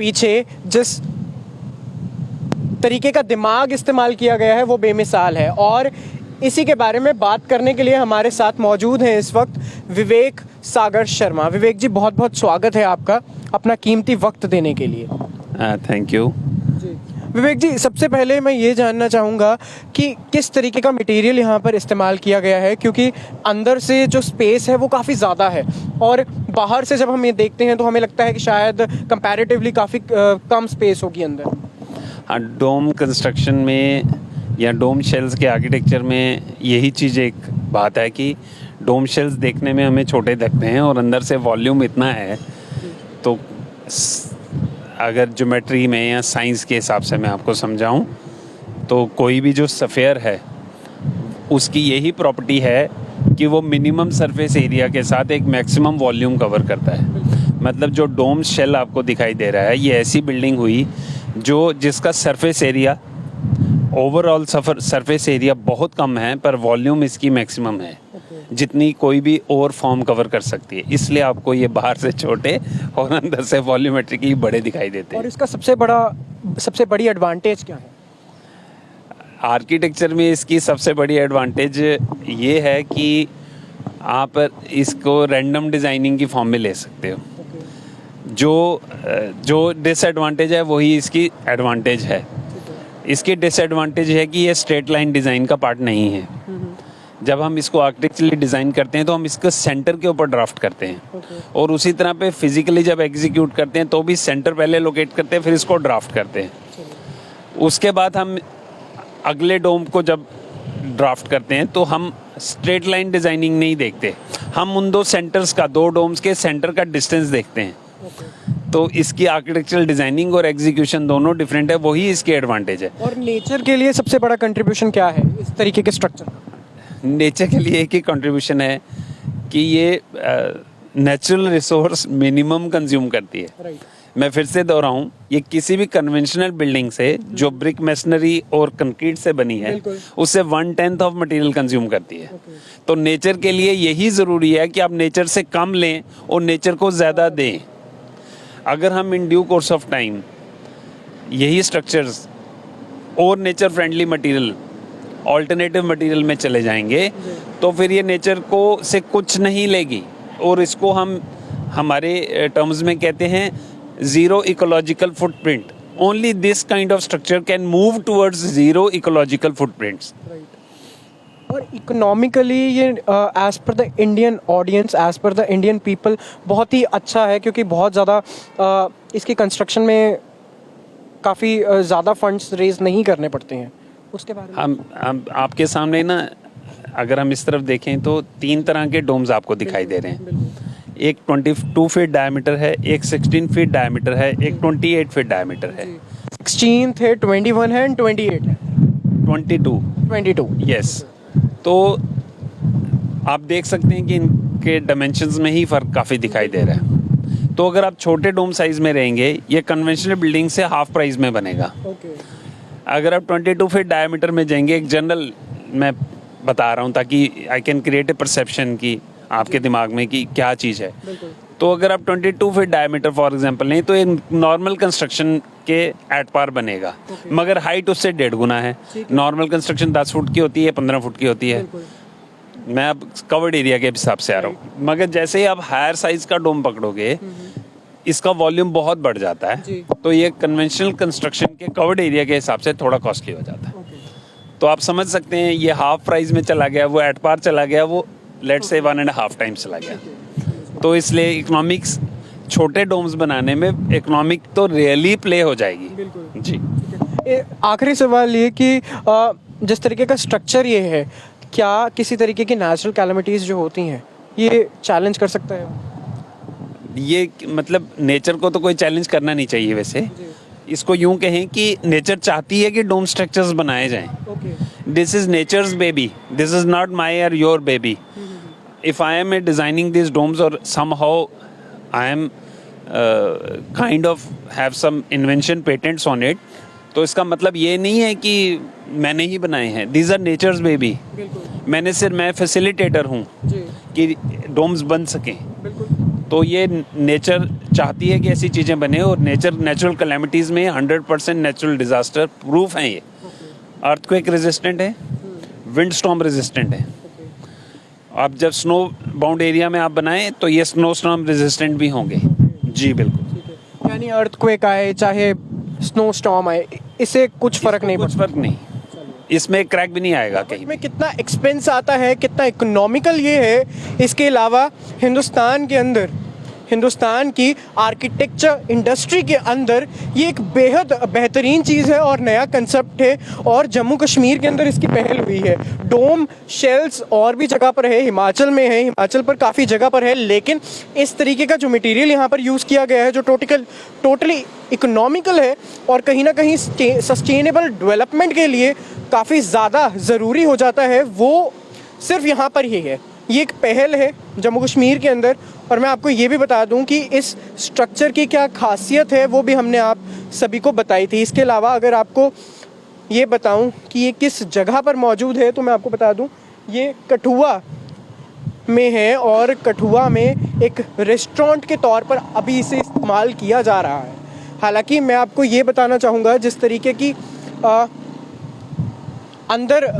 पीछे जिस तरीके का दिमाग इस्तेमाल किया गया है वो बेमिसाल है। और इसी के बारे में बात करने के लिए हमारे साथ मौजूद हैं इस वक्त विवेक सागर शर्मा। विवेक जी, बहुत बहुत स्वागत है आपका अपना कीमती वक्त देने के लिए। Thank you. विवेक जी, सबसे पहले मैं ये जानना चाहूँगा कि किस तरीके का मटेरियल यहाँ पर इस्तेमाल किया गया है, क्योंकि अंदर से जो स्पेस है वो काफ़ी ज़्यादा है और बाहर से जब हम ये देखते हैं तो हमें लगता है कि शायद कंपैरेटिवली काफ़ी कम स्पेस होगी अंदर। हाँ, डोम कंस्ट्रक्शन में या डोम शेल्स के आर्किटेक्चर में यही चीज़ एक बात है कि डोम शेल्स देखने में हमें छोटे लगते हैं और अंदर से वॉल्यूम इतना है। तो अगर ज्योमेट्री में या साइंस के हिसाब से मैं आपको समझाऊं तो कोई भी जो स्फीयर है उसकी यही प्रॉपर्टी है कि वो मिनिमम सरफेस एरिया के साथ एक मैक्सिमम वॉल्यूम कवर करता है। मतलब जो डोम शेल आपको दिखाई दे रहा है, ये ऐसी बिल्डिंग हुई जिसका surface area overall surface area बहुत कम है पर वॉल्यूम इसकी मैक्सिमम है, जितनी कोई भी और फॉर्म कवर कर सकती है। इसलिए आपको ये बाहर से छोटे और अंदर से वॉल्यूमेट्रिकली बड़े दिखाई देते हैं। और इसका सबसे बड़ी एडवांटेज क्या है? आर्किटेक्चर में इसकी सबसे बड़ी एडवांटेज ये है कि आप इसको रैंडम डिज़ाइनिंग की फॉर्म में ले सकते हो। जो डिसएडवांटेज है वही इसकी एडवांटेज है। इसकी डिसएडवांटेज है कि ये स्ट्रेट लाइन डिज़ाइन का पार्ट नहीं है। जब हम इसको आर्किटेक्चरली डिज़ाइन करते हैं तो हम इसको सेंटर के ऊपर ड्राफ्ट करते हैं और उसी तरह पे फिजिकली जब एग्जीक्यूट करते हैं तो भी सेंटर पहले लोकेट करते हैं, फिर इसको ड्राफ्ट करते हैं। उसके बाद हम अगले डोम को जब ड्राफ्ट करते हैं तो हम स्ट्रेट लाइन डिज़ाइनिंग नहीं देखते, हम उन दो डोम्स के सेंटर का डिस्टेंस देखते हैं। तो इसकी आर्किटेक्चरल डिजाइनिंग और एग्जीक्यूशन दोनों डिफरेंट है, वही इसकी एडवांटेज है। और नेचर के लिए सबसे बड़ा कंट्रीब्यूशन क्या है इस तरीके के स्ट्रक्चर? नेचर के लिए एक ही कंट्रीब्यूशन है कि ये नेचुरल रिसोर्स मिनिमम कंज्यूम करती है। मैं फिर से दोहराऊं, ये किसी भी कन्वेंशनल बिल्डिंग से जो ब्रिक मेसनरी और कंक्रीट से बनी है उससे 1/10 ऑफ मटेरियल कंज्यूम करती है। तो नेचर के लिए यही ज़रूरी है कि आप नेचर से कम लें और नेचर को ज़्यादा दें। अगर हम in due course of time यही स्ट्रक्चर्स और nature friendly material alternative material में चले जाएंगे तो फिर ये नेचर को से कुछ नहीं लेगी और इसको हम हमारे टर्म्स में कहते हैं zero ecological footprint. Only this kind of structure can move towards zero ecological footprints. और इकोनॉमिकली ये as per the Indian audience, as per the Indian people बहुत ही अच्छा है, क्योंकि बहुत ज़्यादा इसकी कंस्ट्रक्शन में काफ़ी ज़्यादा फंड्स रेज नहीं करने पड़ते हैं। उसके बारे में हम आपके सामने ना, अगर हम इस तरफ देखें तो 3 तरह के डोम्स आपको दिखाई दे रहे हैं। एक 22 फीट डायमीटर है, एक 16 फीट डायमीटर है, एक 28 फीट डायमीटर है। 16 है, 21 है एंड 28 है। 22 यस। तो आप देख सकते हैं कि इनके डायमेंशंस में ही फ़र्क काफ़ी दिखाई दे रहा है। तो अगर आप छोटे डोम साइज़ में रहेंगे, ये कन्वेंशनल बिल्डिंग से हाफ प्राइस में बनेगा। अगर आप 22 फीट डायमीटर में जाएंगे, एक जनरल मैं बता रहा हूँ ताकि I can create a perception की आपके दिमाग में कि क्या चीज़ है। तो अगर आप 22 फीट डायमीटर फॉर एग्जांपल लें तो एक नॉर्मल कंस्ट्रक्शन के एट पार बनेगा, मगर हाइट उससे 1.5 गुना है। नॉर्मल कंस्ट्रक्शन 10 फुट की होती है, 15 फुट की होती है। मैं अब कवर्ड एरिया के हिसाब से आ रहा हूँ, मगर जैसे ही आप हायर साइज का डोम पकड़ोगे इसका वॉल्यूम बहुत बढ़ जाता है। तो ये कन्वेंशनल कंस्ट्रक्शन के कवर्ड एरिया के हिसाब से थोड़ा कॉस्टली हो जाता है। तो आप समझ सकते हैं ये हाफ प्राइस में चला गया, वो एट पार चला गया, वो लेट्स से 1.5 टाइम्स चला गया। तो इसलिए इकोनॉमिक्स छोटे डोम्स बनाने में इकोनॉमिक तो रियली प्ले हो जाएगी। जी। आखिरी सवाल ये कि जिस तरीके का स्ट्रक्चर ये है, क्या किसी तरीके की नेचुरल कैलेमिटीज़ जो होती हैं ये चैलेंज कर सकता है? ये मतलब नेचर को तो कोई चैलेंज करना नहीं चाहिए। वैसे इसको यूं कहें कि नेचर चाहती है कि डोम स्ट्रक्चर्स बनाए जाएं। This is nature's baby, this is not my और your baby. If I am designing this domes और somehow I am kind of have some invention patents on it, तो इसका मतलब ये नहीं है कि मैंने ही बनाए हैं। These are nature's baby. मैं फैसिलिटेटर हूँ कि डोम्स बन सकें। तो ये नेचर चाहती है कि ऐसी चीज़ें बने, और नेचुरल कैलेमिटीज़ में 100% नेचुरल डिज़ास्टर प्रूफ हैं ये। अर्थक्वेक रेजिस्टेंट है, विंड स्टॉर्म रेजिस्टेंट है। आप जब स्नो बाउंड एरिया में आप बनाएं तो ये स्नो स्टॉर्म रेजिस्टेंट भी होंगे। जी बिल्कुल। यानी अर्थक्वेक आए चाहे स्नो स्टॉर्म आए, इससे कुछ फर्क नहीं कुछ फर्क नहीं, इसमें क्रैक भी नहीं आएगा कहीं। में कितना एक्सपेंस आता है, कितना इकोनॉमिकल ये है। इसके अलावा हिंदुस्तान के अंदर, हिंदुस्तान की आर्किटेक्चर इंडस्ट्री के अंदर ये एक बेहद बेहतरीन चीज़ है और नया कंसेप्ट है, और जम्मू कश्मीर के अंदर इसकी पहल हुई है। डोम शेल्स और भी जगह पर है, हिमाचल में है, हिमाचल पर काफ़ी जगह पर है, लेकिन इस तरीके का जो मटेरियल यहाँ पर यूज़ किया गया है जो टोटली इकोनॉमिकल है और कहीं ना कहीं सस्टेनेबल डेवलपमेंट के लिए काफ़ी ज़्यादा ज़रूरी हो जाता है, वो सिर्फ यहाँ पर ही है। ये एक पहल है जम्मू कश्मीर के अंदर। और मैं आपको ये भी बता दूं कि इस स्ट्रक्चर की क्या खासियत है वो भी हमने आप सभी को बताई थी। इसके अलावा अगर आपको ये बताऊं कि ये किस जगह पर मौजूद है तो मैं आपको बता दूं ये कठुआ में है, और कठुआ में एक रेस्टोरेंट के तौर पर अभी इसे इस्तेमाल किया जा रहा है। हालांकि मैं आपको ये बताना चाहूँगा जिस तरीके की अंदर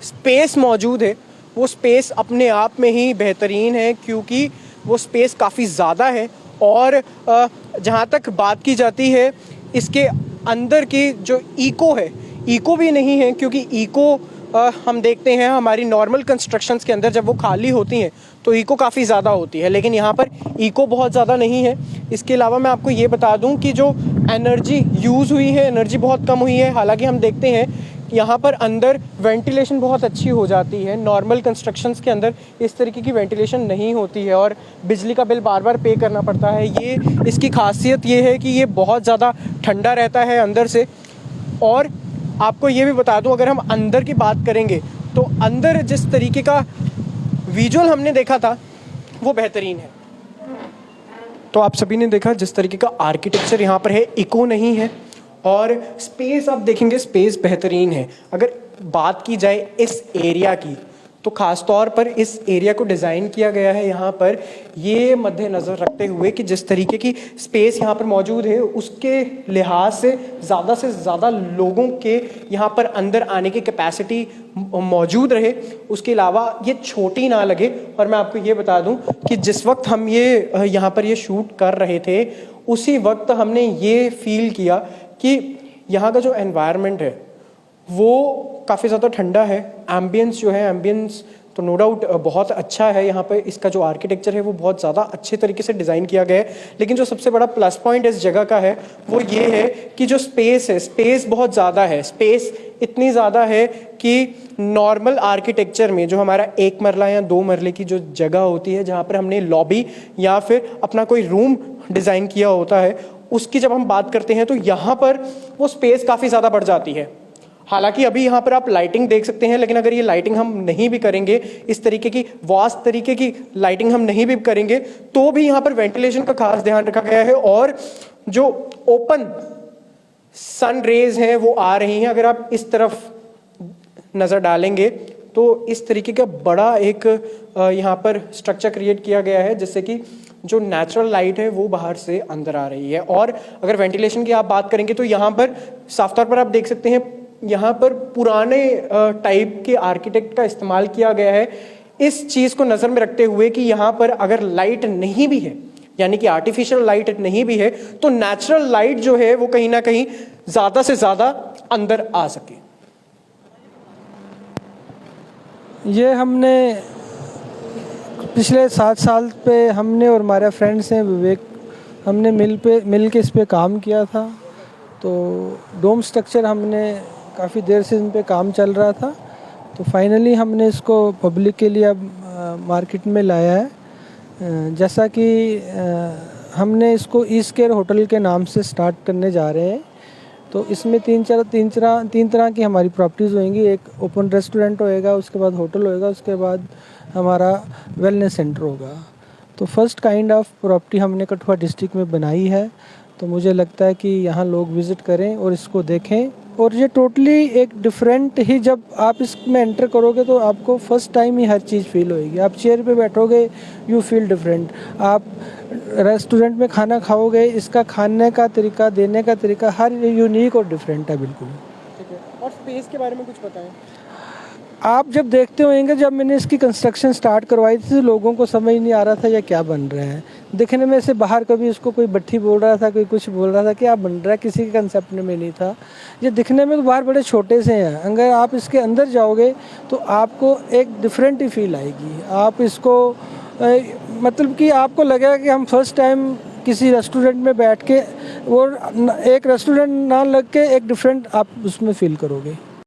स्पेस मौजूद है वो स्पेस अपने आप में ही बेहतरीन है, क्योंकि वो स्पेस काफ़ी ज़्यादा है। और जहाँ तक बात की जाती है इसके अंदर की जो इको है, इको भी नहीं है, क्योंकि इको हम देखते हैं हमारी नॉर्मल कंस्ट्रक्शंस के अंदर जब वो खाली होती हैं तो इको काफ़ी ज़्यादा होती है, लेकिन यहाँ पर इको बहुत ज़्यादा नहीं है। इसके अलावा मैं आपको ये बता दूँ कि जो एनर्जी यूज़ हुई है, एनर्जी बहुत कम हुई है। हालांकि हम देखते हैं यहाँ पर अंदर वेंटिलेशन बहुत अच्छी हो जाती है, नॉर्मल कंस्ट्रक्शंस के अंदर इस तरीके की वेंटिलेशन नहीं होती है और बिजली का बिल बार बार पे करना पड़ता है। ये इसकी खासियत ये है कि ये बहुत ज़्यादा ठंडा रहता है अंदर से। और आपको ये भी बता दूं, अगर हम अंदर की बात करेंगे तो अंदर जिस तरीके का विजुअल हमने देखा था वो बेहतरीन है। तो आप सभी ने देखा जिस तरीके का आर्किटेक्चर यहाँ पर है, इको नहीं है, और स्पेस आप देखेंगे स्पेस बेहतरीन है। अगर बात की जाए इस एरिया की तो ख़ास तौर पर इस एरिया को डिज़ाइन किया गया है यहाँ पर ये मद्देनज़र रखते हुए कि जिस तरीके की स्पेस यहाँ पर मौजूद है उसके लिहाज से ज़्यादा लोगों के यहाँ पर अंदर आने की कैपेसिटी मौजूद रहे, उसके अलावा ये छोटी ना लगे। और मैं आपको ये बता दूं कि जिस वक्त हम ये यहाँ पर ये शूट कर रहे थे उसी वक्त हमने ये फील किया कि यहाँ का जो एनवायरनमेंट है वो काफ़ी ज़्यादा ठंडा है। एम्बियंस जो है, एम्बियंस तो नो डाउट बहुत अच्छा है। यहाँ पर इसका जो आर्किटेक्चर है वो बहुत ज़्यादा अच्छे तरीके से डिज़ाइन किया गया है, लेकिन जो सबसे बड़ा प्लस पॉइंट इस जगह का है वो ये है कि जो स्पेस है, स्पेस बहुत ज़्यादा है। स्पेस इतनी ज़्यादा है कि नॉर्मल आर्किटेक्चर में जो हमारा 1 मरला या 2 मरले की जो जगह होती है जहाँ पर हमने लॉबी या फिर अपना कोई रूम डिज़ाइन किया होता है, उसकी जब हम बात करते हैं तो यहाँ पर वो स्पेस काफ़ी ज़्यादा बढ़ जाती है। हालांकि अभी यहाँ पर आप लाइटिंग देख सकते हैं, लेकिन अगर ये लाइटिंग हम नहीं भी करेंगे, इस तरीके की वास्ट तरीके की लाइटिंग हम नहीं भी करेंगे, तो भी यहाँ पर वेंटिलेशन का खास ध्यान रखा गया है और जो ओपन सन रेज हैं वो आ रही हैं। अगर आप इस तरफ नज़र डालेंगे तो इस तरीके का बड़ा एक यहाँ पर स्ट्रक्चर क्रिएट किया गया है जिससे कि जो नेचुरल लाइट है वो बाहर से अंदर आ रही है। और अगर वेंटिलेशन की आप बात करेंगे तो यहाँ पर साफ तौर पर आप देख सकते हैं यहाँ पर पुराने टाइप के आर्किटेक्ट का इस्तेमाल किया गया है, इस चीज़ को नज़र में रखते हुए कि यहाँ पर अगर लाइट नहीं भी है, यानी कि आर्टिफिशियल लाइट नहीं भी है, तो नेचुरल लाइट जो है वो कहीं ना कहीं ज़्यादा से ज़्यादा अंदर आ सके। ये हमने पिछले 7 साल पे हमने और हमारे फ्रेंड्स हैं विवेक, हमने मिल के इस पे काम किया था। तो डोम स्ट्रक्चर हमने काफ़ी देर से इन पे काम चल रहा था, तो फाइनली हमने इसको पब्लिक के लिए अब मार्केट में लाया है। जैसा कि हमने इसको ईस्ट केयर होटल के नाम से स्टार्ट करने जा रहे हैं। तो इसमें तीन तरह की हमारी प्रॉपर्टीज़ होंगी। एक ओपन रेस्टोरेंट होएगा, उसके बाद होटल होएगा, उसके बाद हमारा वेलनेस सेंटर होगा। तो फर्स्ट काइंड ऑफ प्रॉपर्टी हमने कठुआ डिस्ट्रिक्ट में बनाई है। तो मुझे लगता है कि यहाँ लोग विज़िट करें और इसको देखें। और ये टोटली एक डिफरेंट ही, जब आप इसमें एंटर करोगे तो आपको फर्स्ट टाइम ही हर चीज़ फील होएगी। आप चेयर पे बैठोगे, यू फील डिफरेंट। आप रेस्टोरेंट में खाना खाओगे, इसका खाने का तरीका, देने का तरीका हर यूनिक और डिफरेंट है बिल्कुल। ठीक है, और स्पेस के बारे में कुछ बताएं। आप जब देखते होंगे, जब मैंने इसकी कंस्ट्रक्शन स्टार्ट करवाई थी तो लोगों को समझ नहीं आ रहा था ये क्या बन रहा है। दिखने में से बाहर कभी इसको कोई भट्ठी बोल रहा था, कोई कुछ बोल रहा था, क्या बन रहा है, किसी के कंसेप्ट में नहीं था। ये दिखने में तो बाहर बड़े छोटे से हैं, अगर आप इसके अंदर जाओगे तो आपको एक डिफरेंट ही फील आएगी। आप इसको मतलब कि आपको लगेगा कि हम फर्स्ट टाइम किसी रेस्टोरेंट में बैठ के, और एक रेस्टोरेंट ना लग के एक डिफरेंट आप उसमें फील करोगे।